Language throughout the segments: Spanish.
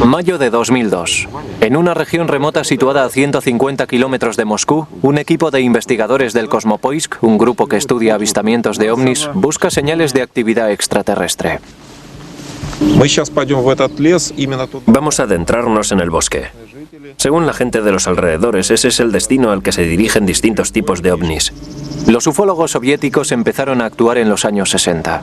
Mayo de 2002. En una región remota situada a 150 kilómetros de Moscú, un equipo de investigadores del Kosmopoisk, un grupo que estudia avistamientos de ovnis, busca señales de actividad extraterrestre. Vamos a adentrarnos en el bosque. Según la gente de los alrededores, ese es el destino al que se dirigen distintos tipos de ovnis. Los ufólogos soviéticos empezaron a actuar en los años 60.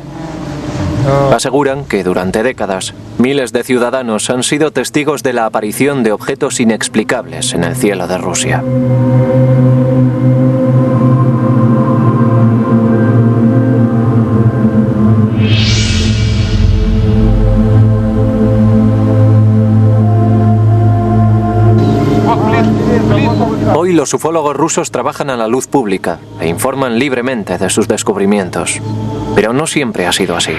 Aseguran que durante décadas, miles de ciudadanos han sido testigos de la aparición de objetos inexplicables en el cielo de Rusia. Hoy los ufólogos rusos trabajan a la luz pública e informan libremente de sus descubrimientos. Pero no siempre ha sido así.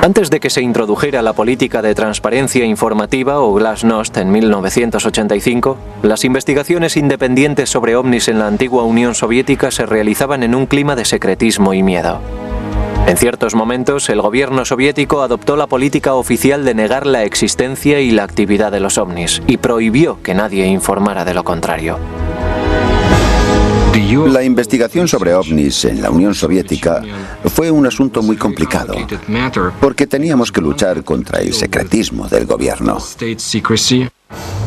Antes de que se introdujera la política de transparencia informativa o Glasnost en 1985, las investigaciones independientes sobre ovnis en la antigua Unión Soviética se realizaban en un clima de secretismo y miedo. En ciertos momentos, el gobierno soviético adoptó la política oficial de negar la existencia y la actividad de los ovnis y prohibió que nadie informara de lo contrario. La investigación sobre ovnis en la Unión Soviética fue un asunto muy complicado, porque teníamos que luchar contra el secretismo del gobierno.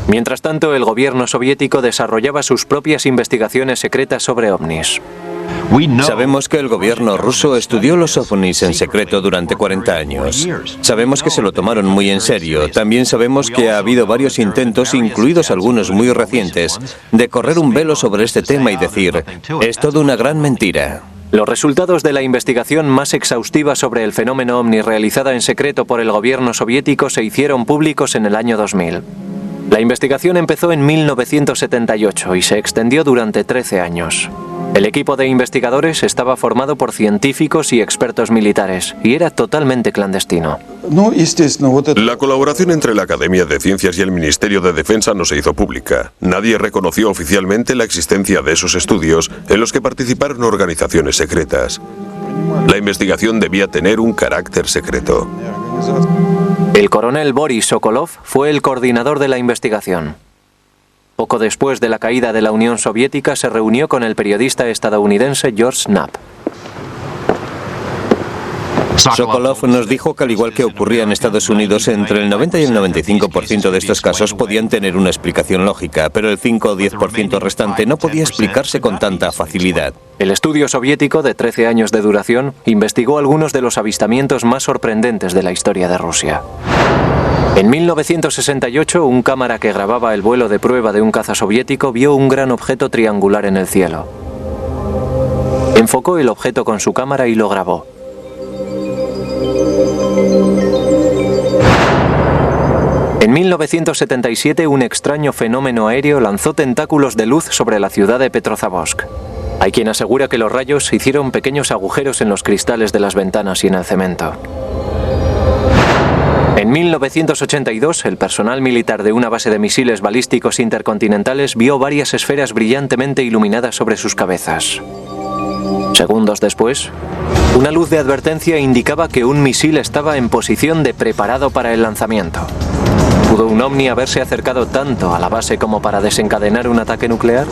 Mientras tanto, el gobierno soviético desarrollaba sus propias investigaciones secretas sobre ovnis. Sabemos que el gobierno ruso estudió los ovnis en secreto durante 40 años. Sabemos que se lo tomaron muy en serio. También sabemos que ha habido varios intentos, incluidos algunos muy recientes, de correr un velo sobre este tema y decir, es todo una gran mentira. Los resultados de la investigación más exhaustiva sobre el fenómeno ovni realizada en secreto por el gobierno soviético se hicieron públicos en el año 2000. La investigación empezó en 1978 y se extendió durante 13 años. El equipo de investigadores estaba formado por científicos y expertos militares y era totalmente clandestino. La colaboración entre la Academia de Ciencias y el Ministerio de Defensa no se hizo pública. Nadie reconoció oficialmente la existencia de esos estudios en los que participaron organizaciones secretas. La investigación debía tener un carácter secreto. El coronel Boris Sokolov fue el coordinador de la investigación. Poco después de la caída de la Unión Soviética se reunió con el periodista estadounidense George Knapp. Sokolov nos dijo que al igual que ocurría en Estados Unidos, entre el 90 y el 95% de estos casos podían tener una explicación lógica, pero el 5 o 10% restante no podía explicarse con tanta facilidad. El estudio soviético, de 13 años de duración, investigó algunos de los avistamientos más sorprendentes de la historia de Rusia. En 1968, un cámara que grababa el vuelo de prueba de un caza soviético vio un gran objeto triangular en el cielo. Enfocó el objeto con su cámara y lo grabó. En 1977, un extraño fenómeno aéreo lanzó tentáculos de luz sobre la ciudad de Petrozavodsk. Hay quien asegura que los rayos hicieron pequeños agujeros en los cristales de las ventanas y en el cemento. En 1982, el personal militar de una base de misiles balísticos intercontinentales vio varias esferas brillantemente iluminadas sobre sus cabezas. Segundos después, una luz de advertencia indicaba que un misil estaba en posición de preparado para el lanzamiento. ¿Pudo un ovni haberse acercado tanto a la base como para desencadenar un ataque nuclear?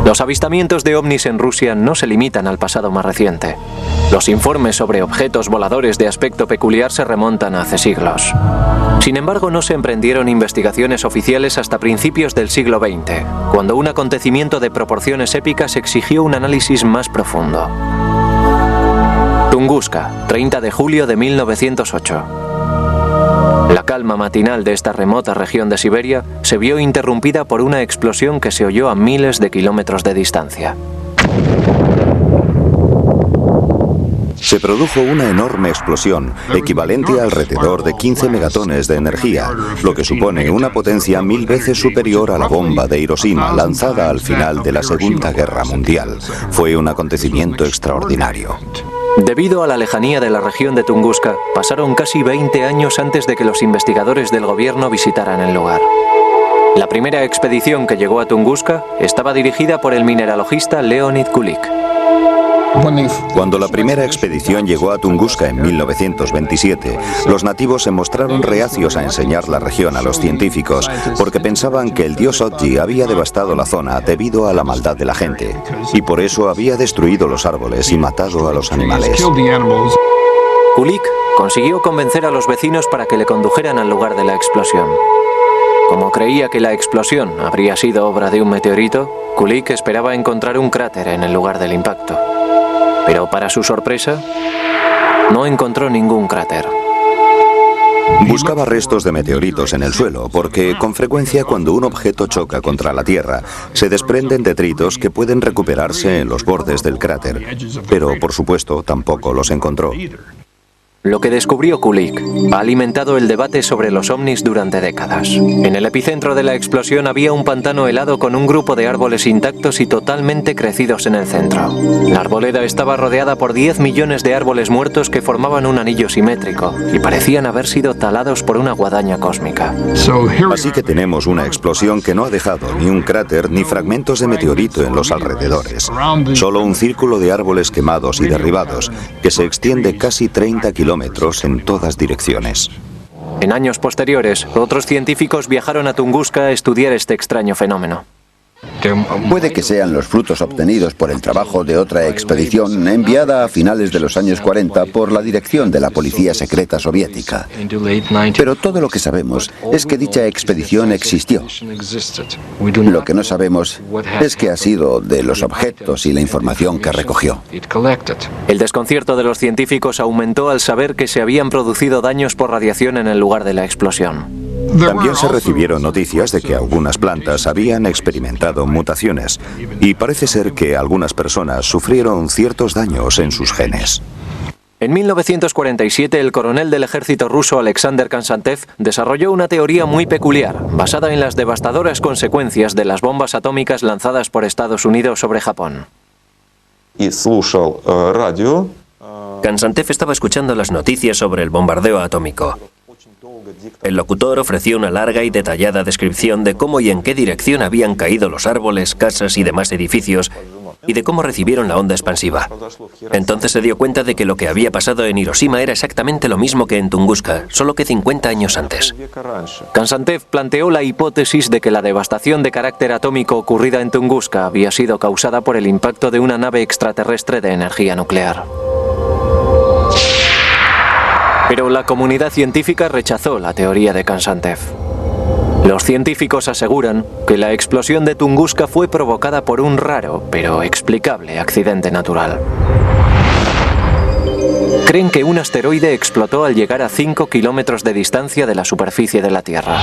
Los avistamientos de ovnis en Rusia no se limitan al pasado más reciente. Los informes sobre objetos voladores de aspecto peculiar se remontan a hace siglos. Sin embargo, no se emprendieron investigaciones oficiales hasta principios del siglo XX, cuando un acontecimiento de proporciones épicas exigió un análisis más profundo. Tunguska, 30 de julio de 1908. La calma matinal de esta remota región de Siberia se vio interrumpida por una explosión que se oyó a miles de kilómetros de distancia. Se produjo una enorme explosión, equivalente a alrededor de 15 megatones de energía, lo que supone una potencia 1000 veces superior a la bomba de Hiroshima lanzada al final de la Segunda Guerra Mundial. Fue un acontecimiento extraordinario. Debido a la lejanía de la región de Tunguska, pasaron casi 20 años antes de que los investigadores del gobierno visitaran el lugar. La primera expedición que llegó a Tunguska estaba dirigida por el mineralogista Leonid Kulik. Cuando la primera expedición llegó a Tunguska en 1927, los nativos se mostraron reacios a enseñar la región a los científicos porque pensaban que el dios Otji había devastado la zona debido a la maldad de la gente y por eso había destruido los árboles y matado a los animales. Kulik consiguió convencer a los vecinos para que le condujeran al lugar de la explosión. Como creía que la explosión habría sido obra de un meteorito, Kulik esperaba encontrar un cráter en el lugar del impacto. Pero para su sorpresa, no encontró ningún cráter. Buscaba restos de meteoritos en el suelo, porque con frecuencia cuando un objeto choca contra la Tierra, se desprenden detritos que pueden recuperarse en los bordes del cráter. Pero, por supuesto, tampoco los encontró. Lo que descubrió Kulik ha alimentado el debate sobre los ovnis durante décadas. En el epicentro de la explosión había un pantano helado con un grupo de árboles intactos y totalmente crecidos en el centro. La arboleda estaba rodeada por 10 millones de árboles muertos que formaban un anillo simétrico y parecían haber sido talados por una guadaña cósmica. Así que tenemos una explosión que no ha dejado ni un cráter ni fragmentos de meteorito en los alrededores. Solo un círculo de árboles quemados y derribados que se extiende casi 30 kilómetros en todas direcciones. En años posteriores, otros científicos viajaron a Tunguska a estudiar este extraño fenómeno. Puede que sean los frutos obtenidos por el trabajo de otra expedición enviada a finales de los años 40 por la dirección de la policía secreta soviética. Pero todo lo que sabemos es que dicha expedición existió. Lo que no sabemos es qué ha sido de los objetos y la información que recogió. El desconcierto de los científicos aumentó al saber que se habían producido daños por radiación en el lugar de la explosión. También se recibieron noticias de que algunas plantas habían experimentado mutaciones y parece ser que algunas personas sufrieron ciertos daños en sus genes. En 1947, el coronel del ejército ruso Alexander Kazantsev desarrolló una teoría muy peculiar, basada en las devastadoras consecuencias de las bombas atómicas lanzadas por Estados Unidos sobre Japón. Kazantsev estaba escuchando las noticias sobre el bombardeo atómico. El locutor ofreció una larga y detallada descripción de cómo y en qué dirección habían caído los árboles, casas y demás edificios, y de cómo recibieron la onda expansiva. Entonces se dio cuenta de que lo que había pasado en Hiroshima era exactamente lo mismo que en Tunguska, solo que 50 años antes. Kazantsev planteó la hipótesis de que la devastación de carácter atómico ocurrida en Tunguska había sido causada por el impacto de una nave extraterrestre de energía nuclear. Pero la comunidad científica rechazó la teoría de Kazantsev. Los científicos aseguran que la explosión de Tunguska fue provocada por un raro, pero explicable accidente natural. Creen que un asteroide explotó al llegar a 5 kilómetros de distancia de la superficie de la Tierra.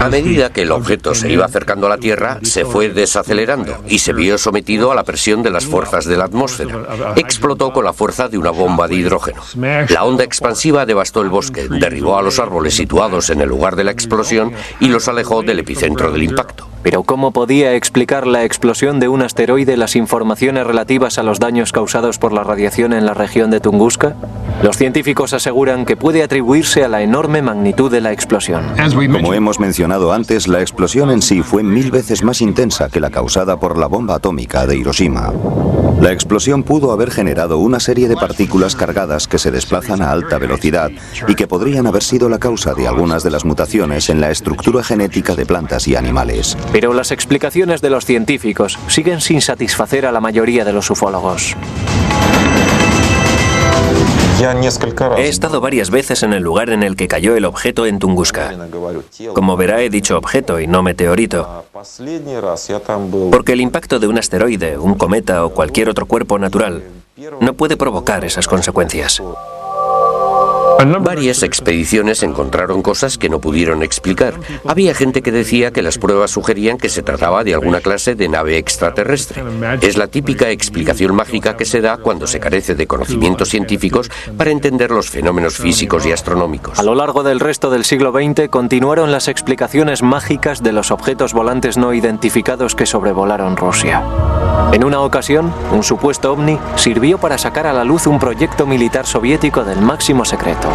A medida que el objeto se iba acercando a la Tierra, se fue desacelerando y se vio sometido a la presión de las fuerzas de la atmósfera. Explotó con la fuerza de una bomba de hidrógeno. La onda expansiva devastó el bosque, derribó a los árboles situados en el lugar de la explosión y los alejó del epicentro del impacto. Pero ¿cómo podía explicar la explosión de un asteroide las informaciones relativas a los daños causados por la radiación en la región de Tunguska? Los científicos aseguran que puede atribuirse a la enorme magnitud de la explosión. Como hemos mencionado antes, la explosión en sí fue 1000 veces más intensa que la causada por la bomba atómica de Hiroshima. La explosión pudo haber generado una serie de partículas cargadas que se desplazan a alta velocidad y que podrían haber sido la causa de algunas de las mutaciones en la estructura genética de plantas y animales. Pero las explicaciones de los científicos siguen sin satisfacer a la mayoría de los ufólogos. He estado varias veces en el lugar en el que cayó el objeto en Tunguska. Como verá, he dicho objeto y no meteorito, porque el impacto de un asteroide, un cometa o cualquier otro cuerpo natural no puede provocar esas consecuencias. Varias expediciones encontraron cosas que no pudieron explicar. Había gente que decía que las pruebas sugerían que se trataba de alguna clase de nave extraterrestre. Es la típica explicación mágica que se da cuando se carece de conocimientos científicos para entender los fenómenos físicos y astronómicos. A lo largo del resto del siglo XX continuaron las explicaciones mágicas de los objetos volantes no identificados que sobrevolaron Rusia. En una ocasión, un supuesto ovni sirvió para sacar a la luz un proyecto militar soviético del máximo secreto.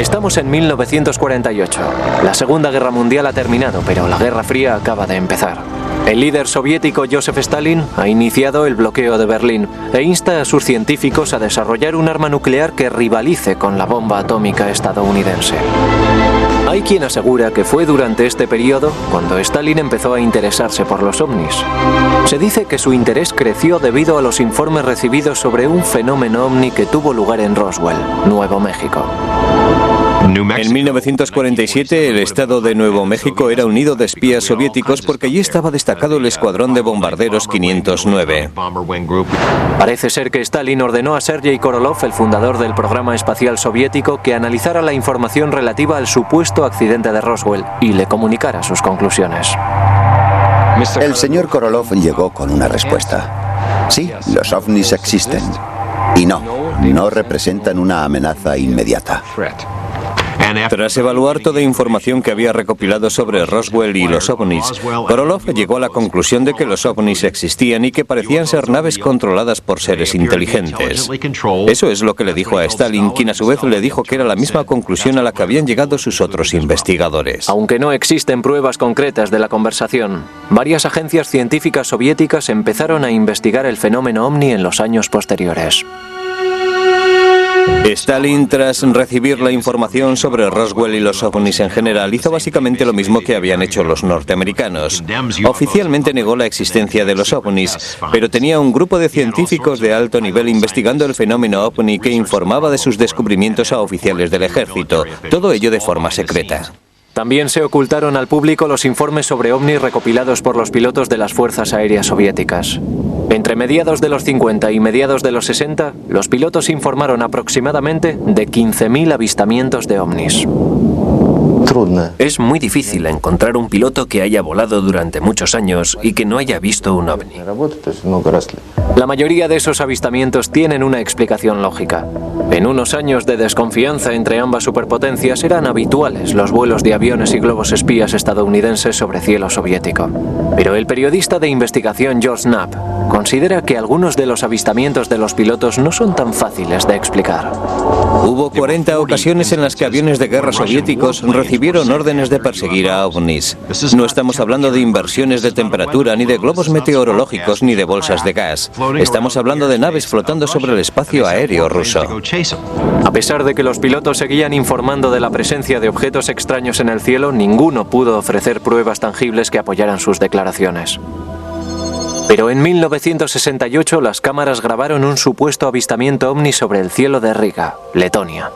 Estamos en 1948. La Segunda Guerra Mundial ha terminado, pero la Guerra Fría acaba de empezar. El líder soviético Joseph Stalin ha iniciado el bloqueo de Berlín e insta a sus científicos a desarrollar un arma nuclear que rivalice con la bomba atómica estadounidense. Hay quien asegura que fue durante este periodo cuando Stalin empezó a interesarse por los ovnis. Se dice que su interés creció debido a los informes recibidos sobre un fenómeno ovni que tuvo lugar en Roswell, Nuevo México. En 1947 el estado de Nuevo México era un nido de espías soviéticos porque allí estaba destacado el escuadrón de bombarderos 509. Parece ser que Stalin ordenó a Sergei Korolev, el fundador del programa espacial soviético, que analizara la información relativa al supuesto accidente de Roswell y le comunicara sus conclusiones. El señor Korolev llegó con una respuesta. Sí, los ovnis existen. Y no representan una amenaza inmediata. Tras evaluar toda información que había recopilado sobre Roswell y los ovnis, Korolev llegó a la conclusión de que los ovnis existían y que parecían ser naves controladas por seres inteligentes. Eso es lo que le dijo a Stalin, quien a su vez le dijo que era la misma conclusión a la que habían llegado sus otros investigadores. Aunque no existen pruebas concretas de la conversación, varias agencias científicas soviéticas empezaron a investigar el fenómeno ovni en los años posteriores. Stalin, tras recibir la información sobre Roswell y los ovnis en general, hizo básicamente lo mismo que habían hecho los norteamericanos. Oficialmente negó la existencia de los ovnis, pero tenía un grupo de científicos de alto nivel investigando el fenómeno ovni que informaba de sus descubrimientos a oficiales del ejército, todo ello de forma secreta. También se ocultaron al público los informes sobre ovnis recopilados por los pilotos de las fuerzas aéreas soviéticas. Entre mediados de los 50 y mediados de los 60, los pilotos informaron aproximadamente de 15.000 avistamientos de ovnis. Es muy difícil encontrar un piloto que haya volado durante muchos años y que no haya visto un ovni. La mayoría de esos avistamientos tienen una explicación lógica. En unos años de desconfianza entre ambas superpotencias eran habituales los vuelos de aviones y globos espías estadounidenses sobre cielo soviético. Pero el periodista de investigación George Knapp considera que algunos de los avistamientos de los pilotos no son tan fáciles de explicar. Hubo 40 ocasiones en las que aviones de guerra soviéticos recibieron órdenes de perseguir a ovnis. No estamos hablando de inversiones de temperatura, ni de globos meteorológicos, ni de bolsas de gas. Estamos hablando de naves flotando sobre el espacio aéreo ruso. A pesar de que los pilotos seguían informando de la presencia de objetos extraños en el cielo, ninguno pudo ofrecer pruebas tangibles que apoyaran sus declaraciones. Pero en 1968 las cámaras grabaron un supuesto avistamiento ovni sobre el cielo de Riga, Letonia.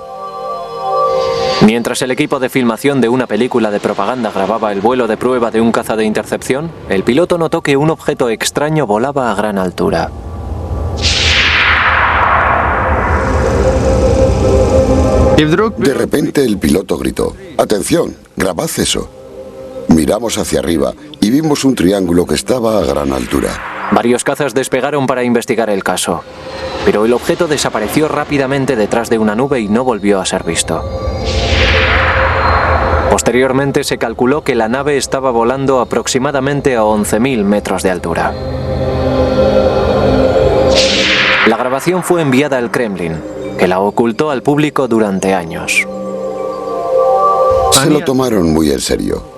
Mientras el equipo de filmación de una película de propaganda grababa el vuelo de prueba de un caza de intercepción, el piloto notó que un objeto extraño volaba a gran altura. De repente el piloto gritó: «Atención, grabad eso». Miramos hacia arriba y vimos un triángulo que estaba a gran altura. Varios cazas despegaron para investigar el caso, pero el objeto desapareció rápidamente detrás de una nube y no volvió a ser visto. Posteriormente se calculó que la nave estaba volando aproximadamente a 11.000 metros de altura. La grabación fue enviada al Kremlin, que la ocultó al público durante años. Se lo tomaron muy en serio.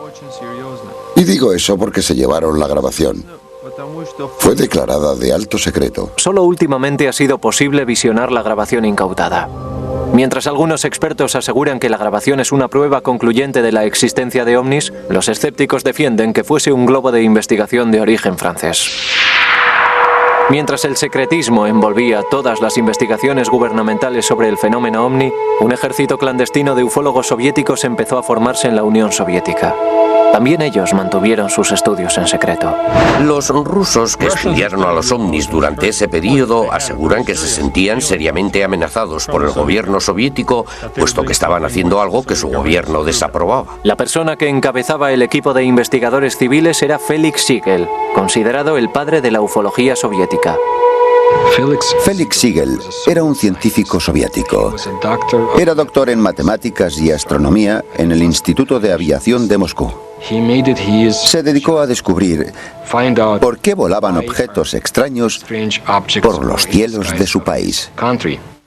Y digo eso porque se llevaron la grabación. Fue declarada de alto secreto. Solo últimamente ha sido posible visionar la grabación incautada. Mientras algunos expertos aseguran que la grabación es una prueba concluyente de la existencia de ovnis, los escépticos defienden que fuese un globo de investigación de origen francés. Mientras el secretismo envolvía todas las investigaciones gubernamentales sobre el fenómeno ovni, un ejército clandestino de ufólogos soviéticos empezó a formarse en la Unión Soviética. También ellos mantuvieron sus estudios en secreto. Los rusos que estudiaron a los ovnis durante ese periodo aseguran que se sentían seriamente amenazados por el gobierno soviético, puesto que estaban haciendo algo que su gobierno desaprobaba. La persona que encabezaba el equipo de investigadores civiles era Felix Siegel, considerado el padre de la ufología soviética. Felix Siegel era un científico soviético. Era doctor en matemáticas y astronomía en el Instituto de Aviación de Moscú. Se dedicó a descubrir por qué volaban objetos extraños por los cielos de su país.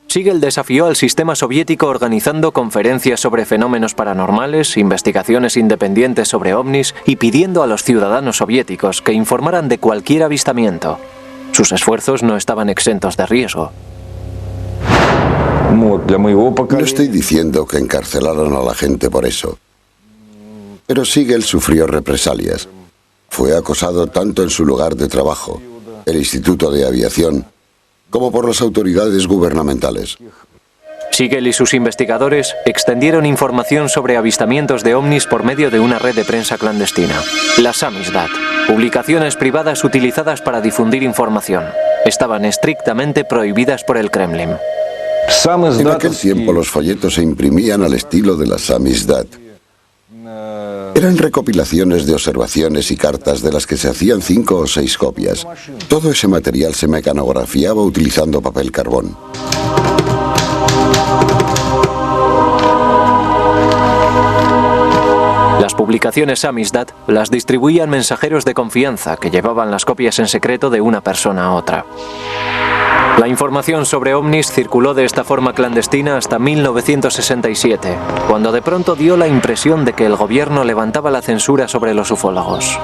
Siegel desafió al sistema soviético organizando conferencias sobre fenómenos paranormales, investigaciones independientes sobre ovnis y pidiendo a los ciudadanos soviéticos que informaran de cualquier avistamiento. Sus esfuerzos no estaban exentos de riesgo. No estoy diciendo que encarcelaron a la gente por eso, pero Siegel sufrió represalias. Fue acosado tanto en su lugar de trabajo, el Instituto de Aviación, como por las autoridades gubernamentales. Siegel y sus investigadores extendieron información sobre avistamientos de ovnis por medio de una red de prensa clandestina, la Samizdat, publicaciones privadas utilizadas para difundir información. Estaban estrictamente prohibidas por el Kremlin. En aquel tiempo los folletos se imprimían al estilo de la Samizdat. Eran recopilaciones de observaciones y cartas de las que se hacían 5 o 6 copias. Todo ese material se mecanografiaba utilizando papel carbón. Las publicaciones Samizdat las distribuían mensajeros de confianza que llevaban las copias en secreto de una persona a otra. La información sobre ovnis circuló de esta forma clandestina hasta 1967, cuando de pronto dio la impresión de que el gobierno levantaba la censura sobre los ufólogos.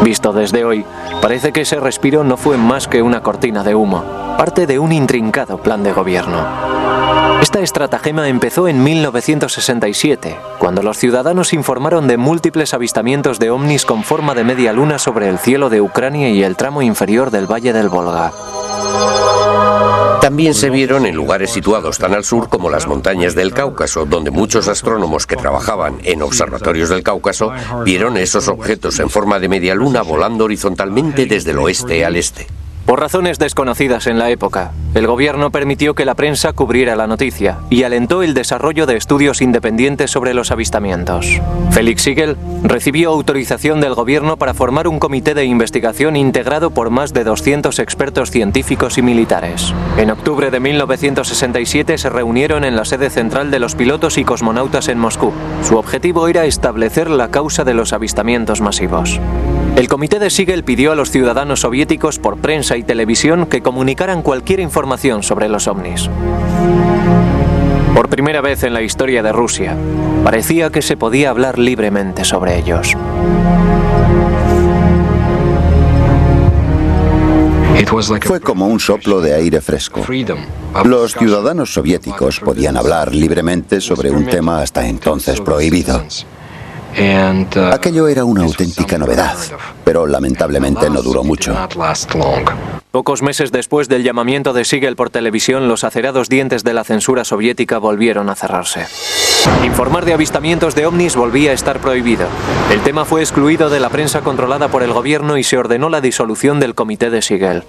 Visto desde hoy, parece que ese respiro no fue más que una cortina de humo, parte de un intrincado plan de gobierno. Esta estratagema empezó en 1967, cuando los ciudadanos informaron de múltiples avistamientos de ovnis con forma de media luna sobre el cielo de Ucrania y el tramo inferior del Valle del Volga. También se vieron en lugares situados tan al sur como las montañas del Cáucaso, donde muchos astrónomos que trabajaban en observatorios del Cáucaso vieron esos objetos en forma de media luna volando horizontalmente desde el oeste al este. Por razones desconocidas en la época, el gobierno permitió que la prensa cubriera la noticia y alentó el desarrollo de estudios independientes sobre los avistamientos. Felix Siegel recibió autorización del gobierno para formar un comité de investigación integrado por más de 200 expertos científicos y militares. En octubre de 1967 se reunieron en la sede central de los pilotos y cosmonautas en Moscú. Su objetivo era establecer la causa de los avistamientos masivos. El comité de Siegel pidió a los ciudadanos soviéticos por prensa y televisión que comunicaran cualquier información sobre los ovnis. Por primera vez en la historia de Rusia, parecía que se podía hablar libremente sobre ellos. Fue como un soplo de aire fresco. Los ciudadanos soviéticos podían hablar libremente sobre un tema hasta entonces prohibido. Aquello era una auténtica novedad, pero lamentablemente no duró mucho. Pocos meses después del llamamiento de Siegel por televisión, los acerados dientes de la censura soviética volvieron a cerrarse. Informar de avistamientos de ovnis volvía a estar prohibido. El tema fue excluido de la prensa controlada por el gobierno y se ordenó la disolución del comité de Siegel.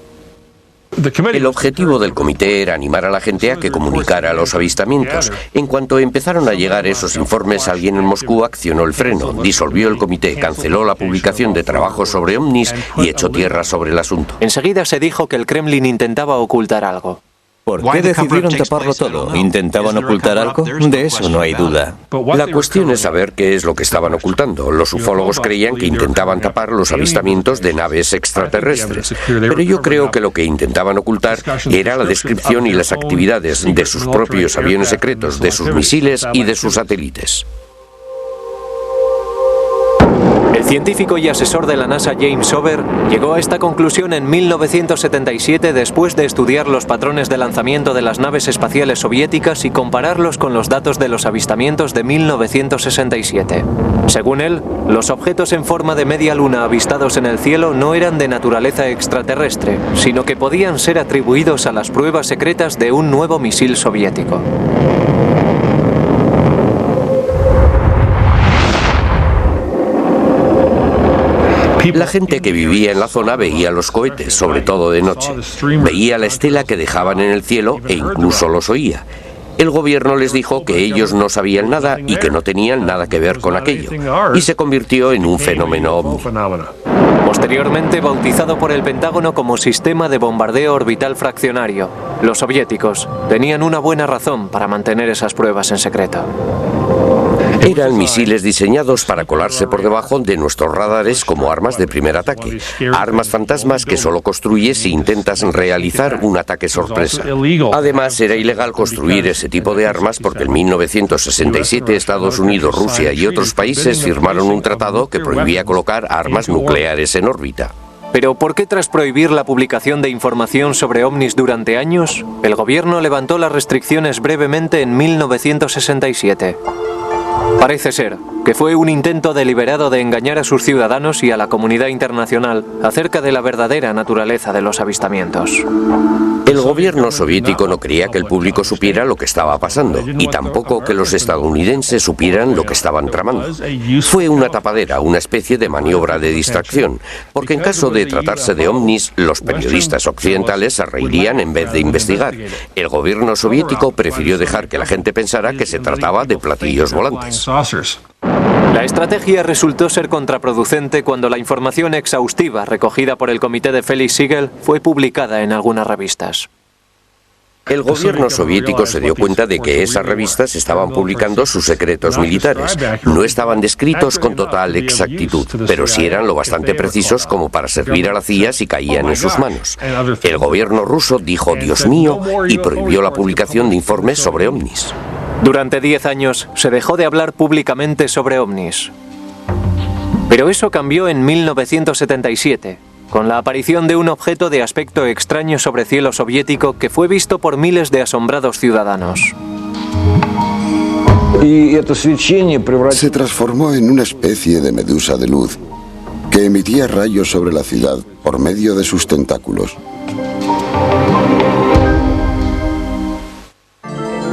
El objetivo del comité era animar a la gente a que comunicara los avistamientos. En cuanto empezaron a llegar esos informes, alguien en Moscú accionó el freno, disolvió el comité, canceló la publicación de trabajos sobre ovnis y echó tierra sobre el asunto. Enseguida se dijo que el Kremlin intentaba ocultar algo. ¿Por qué decidieron taparlo todo? ¿Intentaban ocultar algo? De eso no hay duda. La cuestión es saber qué es lo que estaban ocultando. Los ufólogos creían que intentaban tapar los avistamientos de naves extraterrestres, pero yo creo que lo que intentaban ocultar era la descripción y las actividades de sus propios aviones secretos, de sus misiles y de sus satélites. El científico y asesor de la NASA James Ober llegó a esta conclusión en 1977 después de estudiar los patrones de lanzamiento de las naves espaciales soviéticas y compararlos con los datos de los avistamientos de 1967. Según él, los objetos en forma de media luna avistados en el cielo no eran de naturaleza extraterrestre, sino que podían ser atribuidos a las pruebas secretas de un nuevo misil soviético. La gente que vivía en la zona veía los cohetes, sobre todo de noche. Veía la estela que dejaban en el cielo e incluso los oía. El gobierno les dijo que ellos no sabían nada y que no tenían nada que ver con aquello, y se convirtió en un fenómeno ovni. Posteriormente bautizado por el Pentágono como Sistema de Bombardeo Orbital Fraccionario, los soviéticos tenían una buena razón para mantener esas pruebas en secreto. Eran misiles diseñados para colarse por debajo de nuestros radares como armas de primer ataque. Armas fantasmas que solo construyes si intentas realizar un ataque sorpresa. Además, era ilegal construir ese tipo de armas porque en 1967 Estados Unidos, Rusia y otros países firmaron un tratado que prohibía colocar armas nucleares en órbita. Pero ¿por qué tras prohibir la publicación de información sobre ovnis durante años, el gobierno levantó las restricciones brevemente en 1967? Parece ser que fue un intento deliberado de engañar a sus ciudadanos y a la comunidad internacional acerca de la verdadera naturaleza de los avistamientos. El gobierno soviético no quería que el público supiera lo que estaba pasando y tampoco que los estadounidenses supieran lo que estaban tramando. Fue una tapadera, una especie de maniobra de distracción, porque en caso de tratarse de ovnis, los periodistas occidentales se reirían en vez de investigar. El gobierno soviético prefirió dejar que la gente pensara que se trataba de platillos volantes. La estrategia resultó ser contraproducente cuando la información exhaustiva recogida por el comité de Felix Siegel fue publicada en algunas revistas. El gobierno soviético se dio cuenta de que esas revistas estaban publicando sus secretos militares. No estaban descritos con total exactitud, pero sí eran lo bastante precisos como para servir a la CIA si caían en sus manos. El gobierno ruso dijo «Dios mío» y prohibió la publicación de informes sobre ovnis. Durante 10 años se dejó de hablar públicamente sobre ovnis. Pero eso cambió en 1977, con la aparición de un objeto de aspecto extraño sobre cielo soviético que fue visto por miles de asombrados ciudadanos. Se transformó en una especie de medusa de luz que emitía rayos sobre la ciudad por medio de sus tentáculos.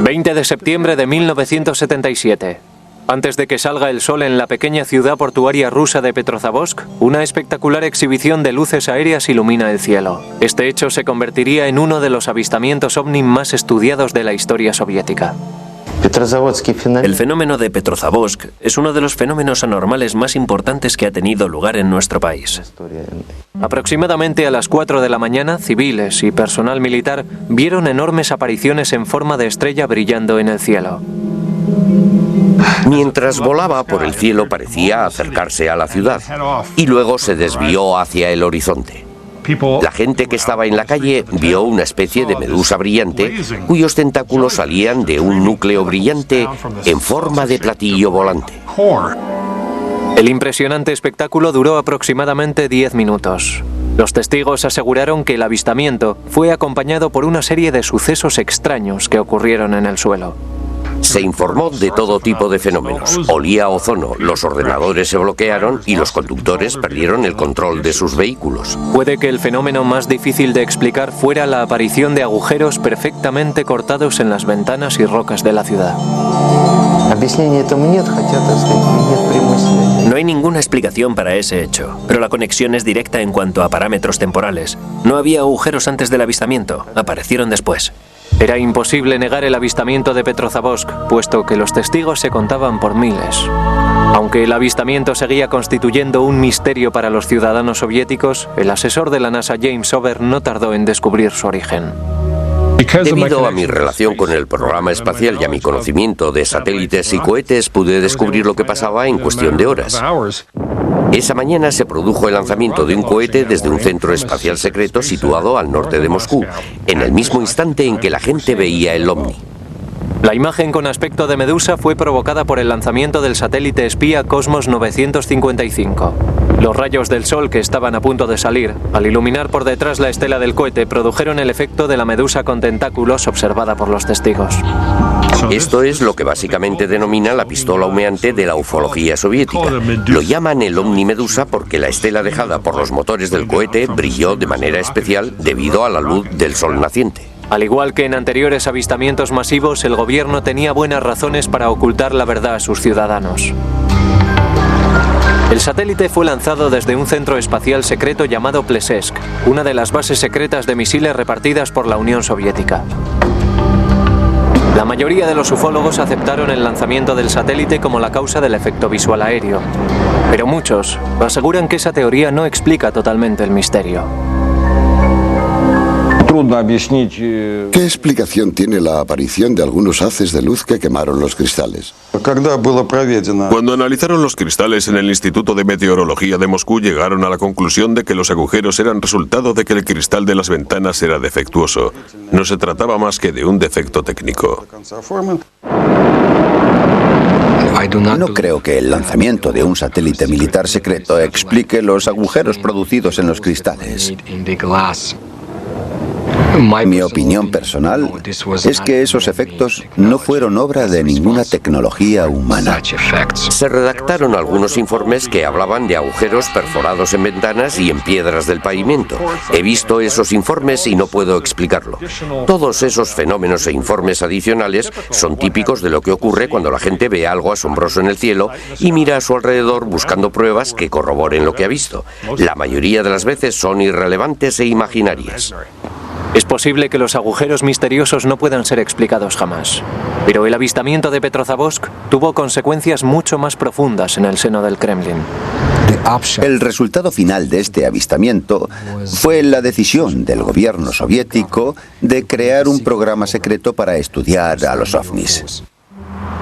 20 de septiembre de 1977. Antes de que salga el sol en la pequeña ciudad portuaria rusa de Petropavlovsk, una espectacular exhibición de luces aéreas ilumina el cielo. Este hecho se convertiría en uno de los avistamientos ovni más estudiados de la historia soviética. El fenómeno de Petropavlovsk es uno de los fenómenos anormales más importantes que ha tenido lugar en nuestro país. Aproximadamente a las 4 de la mañana, civiles y personal militar vieron enormes apariciones en forma de estrella brillando en el cielo. Mientras volaba por el cielo parecía acercarse a la ciudad y luego se desvió hacia el horizonte. La gente que estaba en la calle vio una especie de medusa brillante cuyos tentáculos salían de un núcleo brillante en forma de platillo volante. El impresionante espectáculo duró aproximadamente 10 minutos. Los testigos aseguraron que el avistamiento fue acompañado por una serie de sucesos extraños que ocurrieron en el suelo. Se informó de todo tipo de fenómenos. Olía a ozono, los ordenadores se bloquearon y los conductores perdieron el control de sus vehículos. Puede que el fenómeno más difícil de explicar fuera la aparición de agujeros perfectamente cortados en las ventanas y rocas de la ciudad. No hay ninguna explicación para ese hecho, pero la conexión es directa en cuanto a parámetros temporales. No había agujeros antes del avistamiento, aparecieron después. Era imposible negar el avistamiento de Petropavlovsk, puesto que los testigos se contaban por miles. Aunque el avistamiento seguía constituyendo un misterio para los ciudadanos soviéticos, el asesor de la NASA James Over no tardó en descubrir su origen. Debido a mi relación con el programa espacial y a mi conocimiento de satélites y cohetes, pude descubrir lo que pasaba en cuestión de horas. Esa mañana se produjo el lanzamiento de un cohete desde un centro espacial secreto situado al norte de Moscú, en el mismo instante en que la gente veía el ovni. La imagen con aspecto de medusa fue provocada por el lanzamiento del satélite espía Cosmos 955. Los rayos del sol que estaban a punto de salir, al iluminar por detrás la estela del cohete, produjeron el efecto de la medusa con tentáculos observada por los testigos. Esto es lo que básicamente denomina la pistola humeante de la ufología soviética. Lo llaman el ovni medusa porque la estela dejada por los motores del cohete brilló de manera especial debido a la luz del sol naciente. Al igual que en anteriores avistamientos masivos, el gobierno tenía buenas razones para ocultar la verdad a sus ciudadanos. El satélite fue lanzado desde un centro espacial secreto llamado Plesetsk, una de las bases secretas de misiles repartidas por la Unión Soviética. La mayoría de los ufólogos aceptaron el lanzamiento del satélite como la causa del efecto visual aéreo, pero muchos aseguran que esa teoría no explica totalmente el misterio. ¿Qué explicación tiene la aparición de algunos haces de luz que quemaron los cristales? Cuando analizaron los cristales en el Instituto de Meteorología de Moscú, llegaron a la conclusión de que los agujeros eran resultado de que el cristal de las ventanas era defectuoso. No se trataba más que de un defecto técnico. No creo que el lanzamiento de un satélite militar secreto explique los agujeros producidos en los cristales. Mi opinión personal es que esos efectos no fueron obra de ninguna tecnología humana. Se redactaron algunos informes que hablaban de agujeros perforados en ventanas y en piedras del pavimento. He visto esos informes y no puedo explicarlo. Todos esos fenómenos e informes adicionales son típicos de lo que ocurre cuando la gente ve algo asombroso en el cielo y mira a su alrededor buscando pruebas que corroboren lo que ha visto. La mayoría de las veces son irrelevantes e imaginarias. Es posible que los agujeros misteriosos no puedan ser explicados jamás, pero el avistamiento de Petrozavodsk tuvo consecuencias mucho más profundas en el seno del Kremlin. El resultado final de este avistamiento fue la decisión del gobierno soviético de crear un programa secreto para estudiar a los ovnis.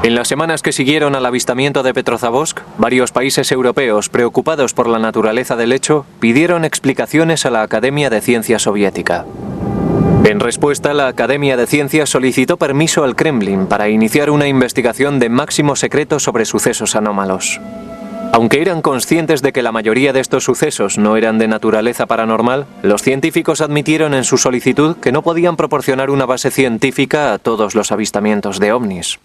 En las semanas que siguieron al avistamiento de Petrozavodsk, varios países europeos, preocupados por la naturaleza del hecho, pidieron explicaciones a la Academia de Ciencias soviética. En respuesta, la Academia de Ciencias solicitó permiso al Kremlin para iniciar una investigación de máximo secreto sobre sucesos anómalos. Aunque eran conscientes de que la mayoría de estos sucesos no eran de naturaleza paranormal, los científicos admitieron en su solicitud que no podían proporcionar una base científica a todos los avistamientos de ovnis.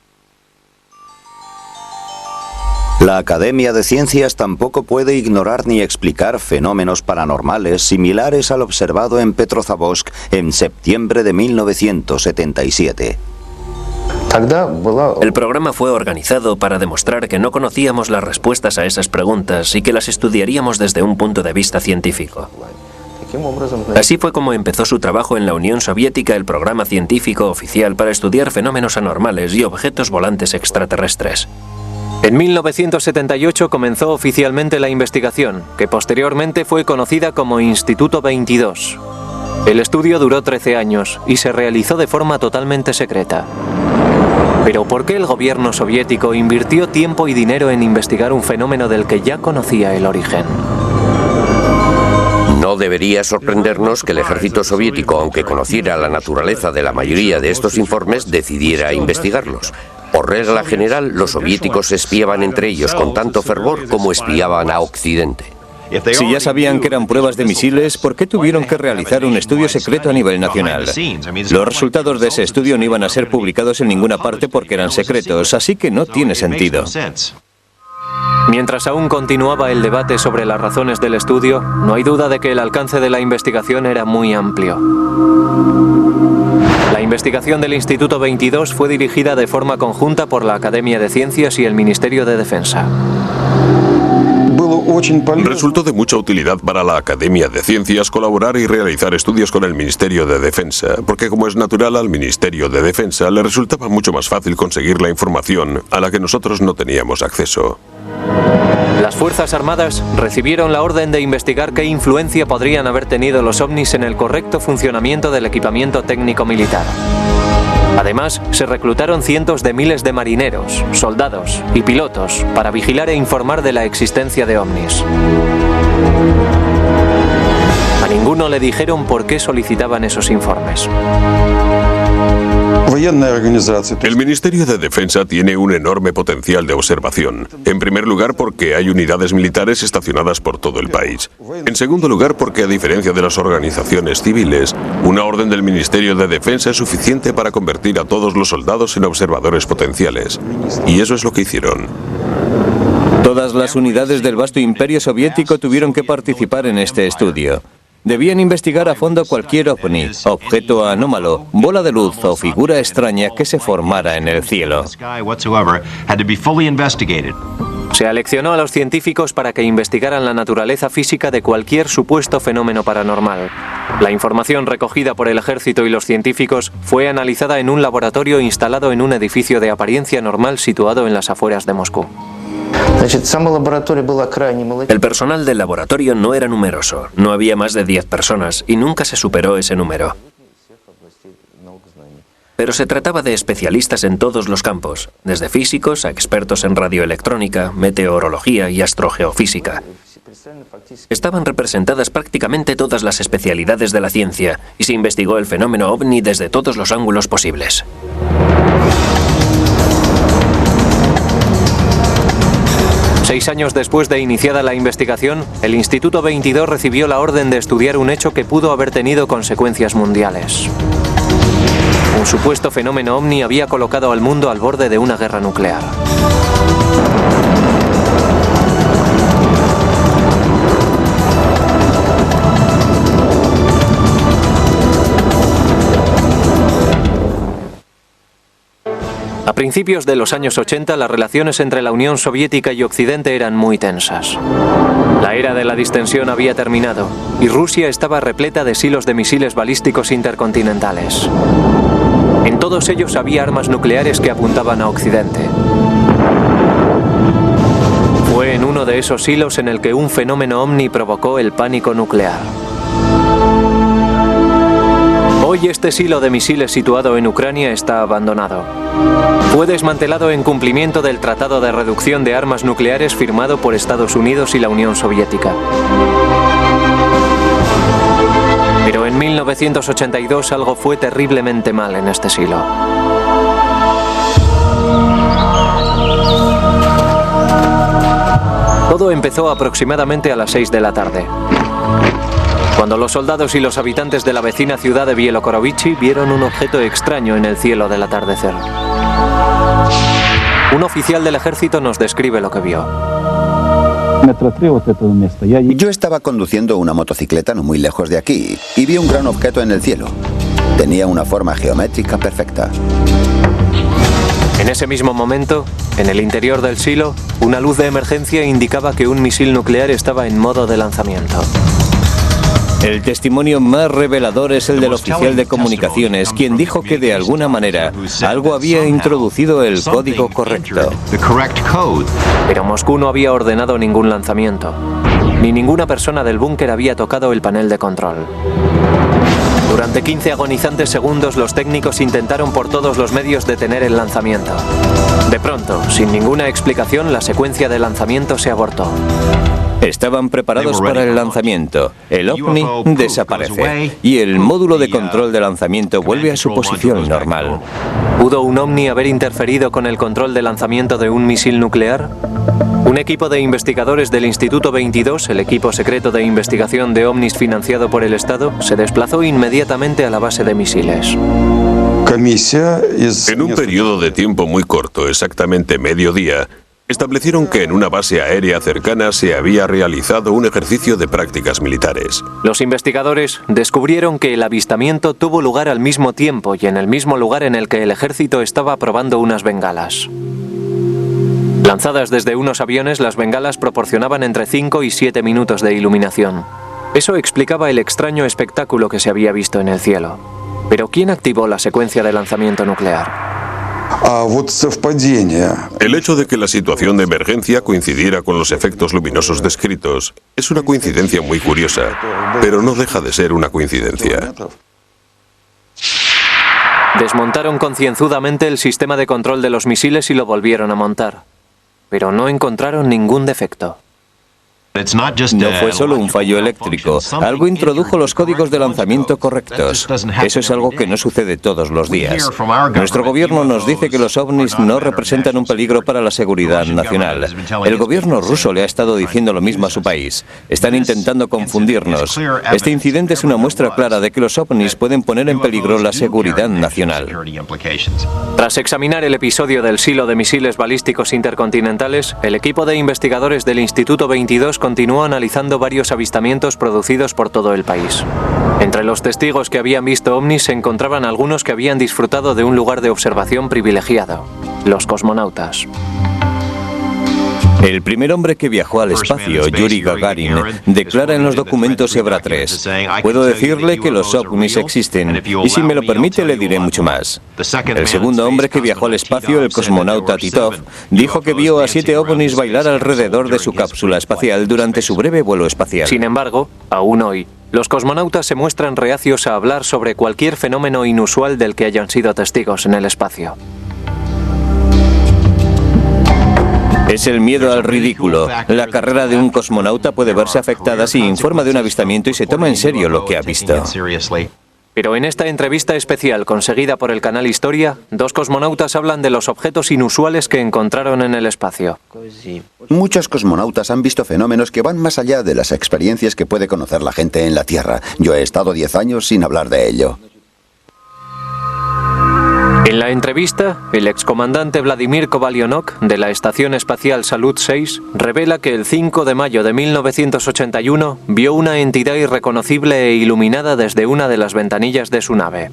La Academia de Ciencias tampoco puede ignorar ni explicar fenómenos paranormales similares al observado en Petrozavodsk en septiembre de 1977. El programa fue organizado para demostrar que no conocíamos las respuestas a esas preguntas y que las estudiaríamos desde un punto de vista científico. Así fue como empezó su trabajo en la Unión Soviética el programa científico oficial para estudiar fenómenos anormales y objetos volantes extraterrestres. En 1978 comenzó oficialmente la investigación, que posteriormente fue conocida como Instituto 22. El estudio duró 13 años y se realizó de forma totalmente secreta. Pero ¿por qué el gobierno soviético invirtió tiempo y dinero en investigar un fenómeno del que ya conocía el origen? No debería sorprendernos que el ejército soviético, aunque conociera la naturaleza de la mayoría de estos informes, decidiera investigarlos. Por regla general, los soviéticos espiaban entre ellos con tanto fervor como espiaban a Occidente. Si ya sabían que eran pruebas de misiles, ¿por qué tuvieron que realizar un estudio secreto a nivel nacional? Los resultados de ese estudio no iban a ser publicados en ninguna parte porque eran secretos, así que no tiene sentido. Mientras aún continuaba el debate sobre las razones del estudio, no hay duda de que el alcance de la investigación era muy amplio. La investigación del Instituto 22 fue dirigida de forma conjunta por la Academia de Ciencias y el Ministerio de Defensa. Resultó de mucha utilidad para la Academia de Ciencias colaborar y realizar estudios con el Ministerio de Defensa, porque como es natural, al Ministerio de Defensa le resultaba mucho más fácil conseguir la información a la que nosotros no teníamos acceso. Las Fuerzas Armadas recibieron la orden de investigar qué influencia podrían haber tenido los ovnis en el correcto funcionamiento del equipamiento técnico militar. Además, se reclutaron cientos de miles de marineros, soldados y pilotos para vigilar e informar de la existencia de ovnis. A ninguno le dijeron por qué solicitaban esos informes. El Ministerio de Defensa tiene un enorme potencial de observación. En primer lugar, porque hay unidades militares estacionadas por todo el país. En segundo lugar, porque a diferencia de las organizaciones civiles, una orden del Ministerio de Defensa es suficiente para convertir a todos los soldados en observadores potenciales. Y eso es lo que hicieron. Todas las unidades del vasto imperio soviético tuvieron que participar en este estudio. Debían investigar a fondo cualquier ovni, objeto anómalo, bola de luz o figura extraña que se formara en el cielo. Se aleccionó a los científicos para que investigaran la naturaleza física de cualquier supuesto fenómeno paranormal. La información recogida por el ejército y los científicos fue analizada en un laboratorio instalado en un edificio de apariencia normal situado en las afueras de Moscú. El personal del laboratorio no era numeroso, no había más de 10 personas y nunca se superó ese número. pero se trataba de especialistas en todos los campos, desde físicos a expertos en radioelectrónica, meteorología y astrogeofísica. Estaban representadas prácticamente todas las especialidades de la ciencia y se investigó el fenómeno ovni desde todos los ángulos posibles. Seis años después de iniciada la investigación, el Instituto 22 recibió la orden de estudiar un hecho que pudo haber tenido consecuencias mundiales. Un supuesto fenómeno ovni había colocado al mundo al borde de una guerra nuclear. A principios de los años 80, las relaciones entre la Unión Soviética y Occidente eran muy tensas. La era de la distensión había terminado y Rusia estaba repleta de silos de misiles balísticos intercontinentales. En todos ellos había armas nucleares que apuntaban a Occidente. Fue en uno de esos silos en el que un fenómeno ovni provocó el pánico nuclear. Hoy este silo de misiles situado en Ucrania está abandonado. Fue desmantelado en cumplimiento del Tratado de Reducción de Armas Nucleares firmado por Estados Unidos y la Unión Soviética. Pero en 1982 algo fue terriblemente mal en este silo. Todo empezó aproximadamente a las 6 de la tarde, cuando los soldados y los habitantes de la vecina ciudad de Bielorukrovich vieron un objeto extraño en el cielo del atardecer. Un oficial del ejército nos describe lo que vio. Yo estaba conduciendo una motocicleta no muy lejos de aquí y vi un gran objeto en el cielo. Tenía una forma geométrica perfecta. En ese mismo momento, en el interior del silo, una luz de emergencia indicaba que un misil nuclear estaba en modo de lanzamiento. El testimonio más revelador es el del oficial de comunicaciones, quien dijo que de alguna manera algo había introducido el código correcto. Pero Moscú no había ordenado ningún lanzamiento, ni ninguna persona del búnker había tocado el panel de control. Durante 15 agonizantes segundos los técnicos intentaron por todos los medios detener el lanzamiento. De pronto, sin ninguna explicación, la secuencia de lanzamiento se abortó. Estaban preparados para el lanzamiento. El ovni desaparece y el módulo de control de lanzamiento vuelve a su posición normal. ¿Pudo un ovni haber interferido con el control de lanzamiento de un misil nuclear? Un equipo de investigadores del Instituto 22, el equipo secreto de investigación de ovnis financiado por el Estado, se desplazó inmediatamente a la base de misiles. En un periodo de tiempo muy corto, exactamente mediodía, establecieron que en una base aérea cercana se había realizado un ejercicio de prácticas militares. Los investigadores descubrieron que el avistamiento tuvo lugar al mismo tiempo y en el mismo lugar en el que el ejército estaba probando unas bengalas. Lanzadas desde unos aviones, las bengalas proporcionaban entre 5 y 7 minutos de iluminación. Eso explicaba el extraño espectáculo que se había visto en el cielo. Pero ¿quién activó la secuencia de lanzamiento nuclear? El hecho de que la situación de emergencia coincidiera con los efectos luminosos descritos es una coincidencia muy curiosa, pero no deja de ser una coincidencia. Desmontaron concienzudamente el sistema de control de los misiles y lo volvieron a montar, pero no encontraron ningún defecto. No fue solo un fallo eléctrico, algo introdujo los códigos de lanzamiento correctos. Eso es algo que no sucede todos los días. Nuestro gobierno nos dice que los ovnis no representan un peligro para la seguridad nacional. El gobierno ruso le ha estado diciendo lo mismo a su país. Están intentando confundirnos. Este incidente es una muestra clara de que los ovnis pueden poner en peligro la seguridad nacional. Tras examinar el episodio del silo de misiles balísticos intercontinentales, el equipo de investigadores del Instituto 22 continuó analizando varios avistamientos producidos por todo el país. Entre los testigos que habían visto ovnis se encontraban algunos que habían disfrutado de un lugar de observación privilegiado, los cosmonautas. El primer hombre que viajó al espacio, Yuri Gagarin, declara en los documentos Hebra 3: puedo decirle que los ovnis existen, y si me lo permite le diré mucho más. El segundo hombre que viajó al espacio, el cosmonauta Titov, dijo que vio a 7 ovnis bailar alrededor de su cápsula espacial durante su breve vuelo espacial. Sin embargo, aún hoy, los cosmonautas se muestran reacios a hablar sobre cualquier fenómeno inusual del que hayan sido testigos en el espacio. Es el miedo al ridículo. La carrera de un cosmonauta puede verse afectada si informa de un avistamiento y se toma en serio lo que ha visto. Pero en esta entrevista especial conseguida por el canal Historia, 2 cosmonautas hablan de los objetos inusuales que encontraron en el espacio. Muchos cosmonautas han visto fenómenos que van más allá de las experiencias que puede conocer la gente en la Tierra. Yo he estado 10 años sin hablar de ello. En la entrevista, el excomandante Vladimir Kovalyonok, de la Estación Espacial Salyut 6, revela que el 5 de mayo de 1981 vio una entidad irreconocible e iluminada desde una de las ventanillas de su nave.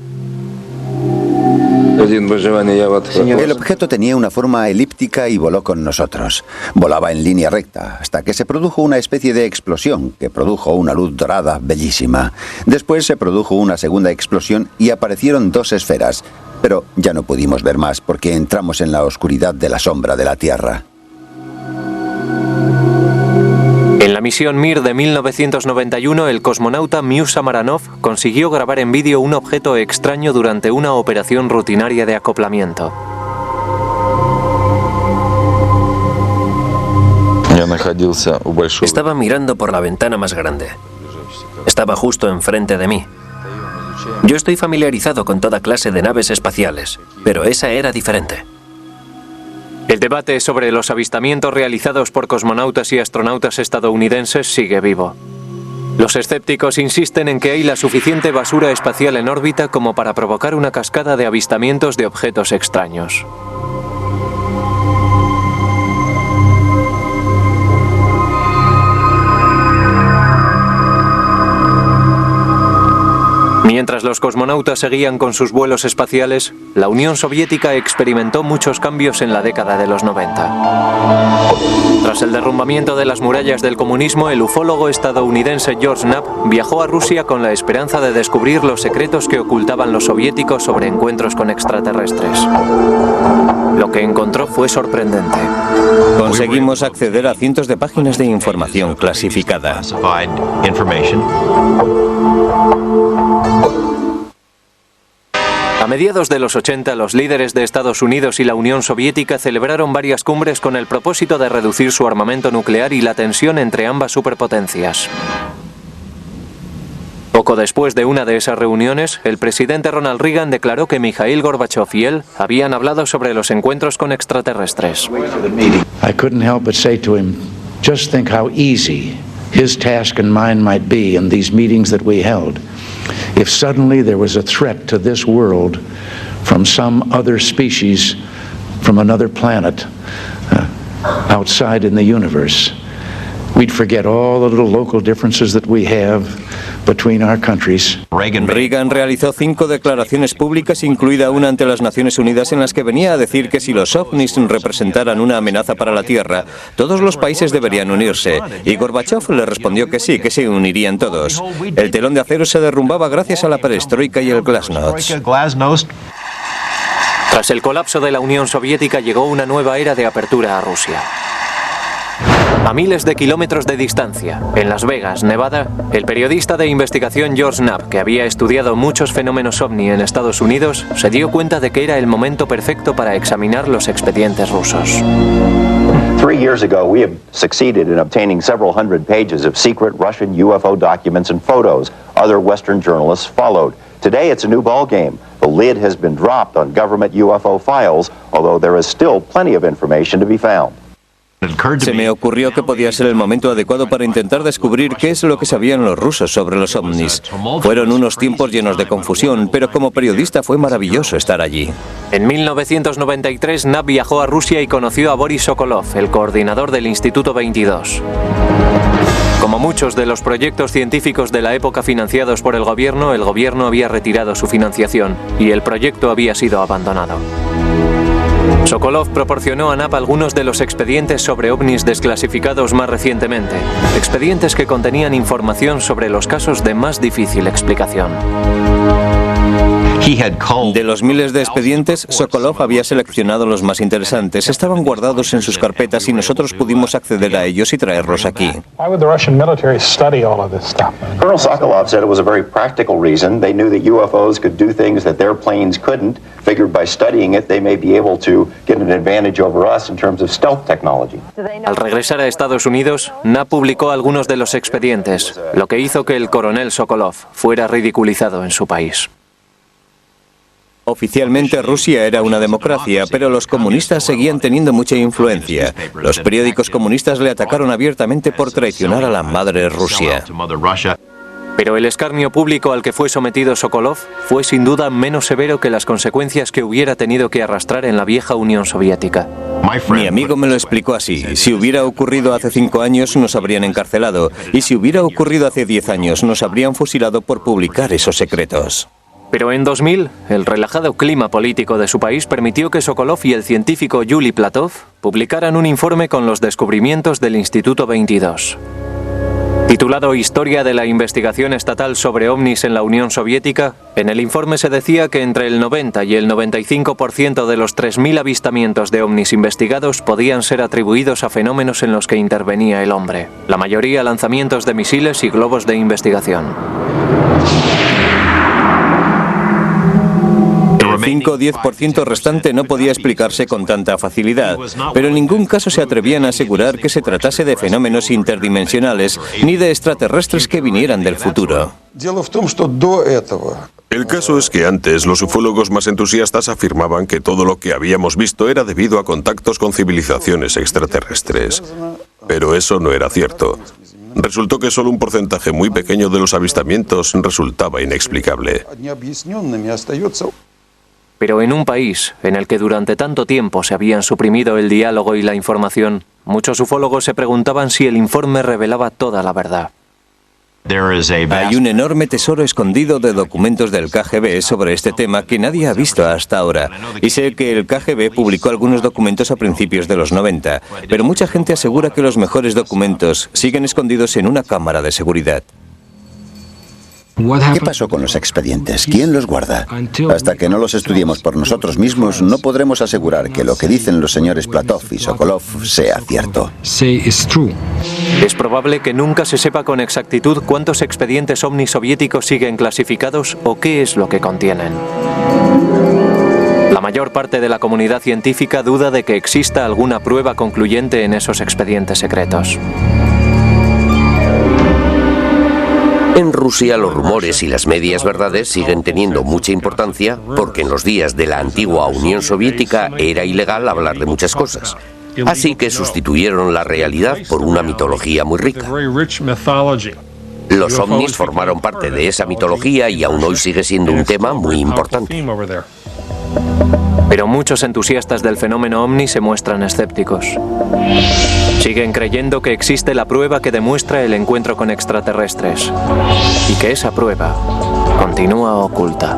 El objeto tenía una forma elíptica y voló con nosotros. Volaba en línea recta, hasta que se produjo una especie de explosión que produjo una luz dorada bellísima. Después se produjo una segunda explosión y aparecieron 2 esferas. Pero ya no pudimos ver más porque entramos en la oscuridad de la sombra de la Tierra. En la misión Mir de 1991, el cosmonauta Mius Samaranov consiguió grabar en vídeo un objeto extraño durante una operación rutinaria de acoplamiento. Estaba mirando por la ventana más grande. Estaba justo enfrente de mí. Yo estoy familiarizado con toda clase de naves espaciales, pero esa era diferente. El debate sobre los avistamientos realizados por cosmonautas y astronautas estadounidenses sigue vivo. Los escépticos insisten en que hay la suficiente basura espacial en órbita como para provocar una cascada de avistamientos de objetos extraños. Mientras los cosmonautas seguían con sus vuelos espaciales, la Unión Soviética experimentó muchos cambios en la década de los 90. Tras el derrumbamiento de las murallas del comunismo, el ufólogo estadounidense George Knapp viajó a Rusia con la esperanza de descubrir los secretos que ocultaban los soviéticos sobre encuentros con extraterrestres. Lo que encontró fue sorprendente. Conseguimos acceder a cientos de páginas de información clasificada. A mediados de los 80, los líderes de Estados Unidos y la Unión Soviética celebraron varias cumbres con el propósito de reducir su armamento nuclear y la tensión entre ambas superpotencias. Poco después de una de esas reuniones, el presidente Ronald Reagan declaró que Mikhail Gorbachev y él habían hablado sobre los encuentros con extraterrestres. I couldn't help but say to him, just think how easy his task and mine might be in these meetings that we held. If suddenly there was a threat to this world from some other species, from another planet, outside in the universe, we'd forget all the little local differences that we have between our countries. Reagan realizó 5 declaraciones públicas, incluida una ante las Naciones Unidas, en las que venía a decir que si los ovnis representaran una amenaza para la Tierra, todos los países deberían unirse. Y Gorbachev le respondió que sí, que se unirían todos. El telón de acero se derrumbaba gracias a la perestroika y el glasnost. Tras el colapso de la Unión Soviética llegó una nueva era de apertura a Rusia. A miles de kilómetros de distancia, en Las Vegas, Nevada, el periodista de investigación George Knapp, que había estudiado muchos fenómenos ovni en Estados Unidos, se dio cuenta de que era el momento perfecto para examinar los expedientes rusos. 3 years ago, we have succeeded in obtaining several hundred pages of secret Russian UFO documents and photos. Other Western journalists followed. Today, it's a new ballgame. The lid has been dropped on government UFO files, although there is still plenty of information to be found. Se me ocurrió que podía ser el momento adecuado para intentar descubrir qué es lo que sabían los rusos sobre los ovnis. Fueron unos tiempos llenos de confusión, pero como periodista fue maravilloso estar allí. En 1993, Knapp viajó a Rusia y conoció a Boris Sokolov, el coordinador del Instituto 22. Como muchos de los proyectos científicos de la época financiados por el gobierno había retirado su financiación y el proyecto había sido abandonado. Sokolov proporcionó a NAP algunos de los expedientes sobre ovnis desclasificados más recientemente, expedientes que contenían información sobre los casos de más difícil explicación. De los miles de expedientes, Sokolov había seleccionado los más interesantes. Estaban guardados en sus carpetas y nosotros pudimos acceder a ellos y traerlos aquí. Colonel Sokolov said it was a very practical reason. They knew that UFOs could do things that their planes couldn't. Figured by studying it, they may be able to get an advantage over us in terms of stealth technology. Al regresar a Estados Unidos, NAP publicó algunos de los expedientes, lo que hizo que el coronel Sokolov fuera ridiculizado en su país. Oficialmente Rusia era una democracia, pero los comunistas seguían teniendo mucha influencia. Los periódicos comunistas le atacaron abiertamente por traicionar a la madre Rusia. Pero el escarnio público al que fue sometido Sokolov fue sin duda menos severo que las consecuencias que hubiera tenido que arrastrar en la vieja Unión Soviética. Mi amigo me lo explicó así: si hubiera ocurrido hace 5 años nos habrían encarcelado, y si hubiera ocurrido hace 10 años nos habrían fusilado por publicar esos secretos. Pero en 2000, el relajado clima político de su país permitió que Sokolov y el científico Yuli Platov publicaran un informe con los descubrimientos del Instituto 22. Titulado Historia de la investigación estatal sobre ovnis en la Unión Soviética, en el informe se decía que entre el 90 y el 95% de los 3.000 avistamientos de ovnis investigados podían ser atribuidos a fenómenos en los que intervenía el hombre, la mayoría lanzamientos de misiles y globos de investigación. El 5 o 10% restante no podía explicarse con tanta facilidad, pero en ningún caso se atrevían a asegurar que se tratase de fenómenos interdimensionales ni de extraterrestres que vinieran del futuro. El caso es que antes los ufólogos más entusiastas afirmaban que todo lo que habíamos visto era debido a contactos con civilizaciones extraterrestres. Pero eso no era cierto. Resultó que solo un porcentaje muy pequeño de los avistamientos resultaba inexplicable. Pero en un país en el que durante tanto tiempo se habían suprimido el diálogo y la información, muchos ufólogos se preguntaban si el informe revelaba toda la verdad. Hay un enorme tesoro escondido de documentos del KGB sobre este tema que nadie ha visto hasta ahora. Y sé que el KGB publicó algunos documentos a principios de los 90, pero mucha gente asegura que los mejores documentos siguen escondidos en una cámara de seguridad. ¿Qué pasó con los expedientes? ¿Quién los guarda? Hasta que no los estudiemos por nosotros mismos, no podremos asegurar que lo que dicen los señores Platov y Sokolov sea cierto. Es probable que nunca se sepa con exactitud cuántos expedientes ovni soviéticos siguen clasificados o qué es lo que contienen. La mayor parte de la comunidad científica duda de que exista alguna prueba concluyente en esos expedientes secretos. En Rusia los rumores y las medias verdades siguen teniendo mucha importancia porque en los días de la antigua Unión Soviética era ilegal hablar de muchas cosas. Así que sustituyeron la realidad por una mitología muy rica. Los ovnis formaron parte de esa mitología y aún hoy sigue siendo un tema muy importante. Pero muchos entusiastas del fenómeno ovni se muestran escépticos. Siguen creyendo que existe la prueba que demuestra el encuentro con extraterrestres y que esa prueba continúa oculta.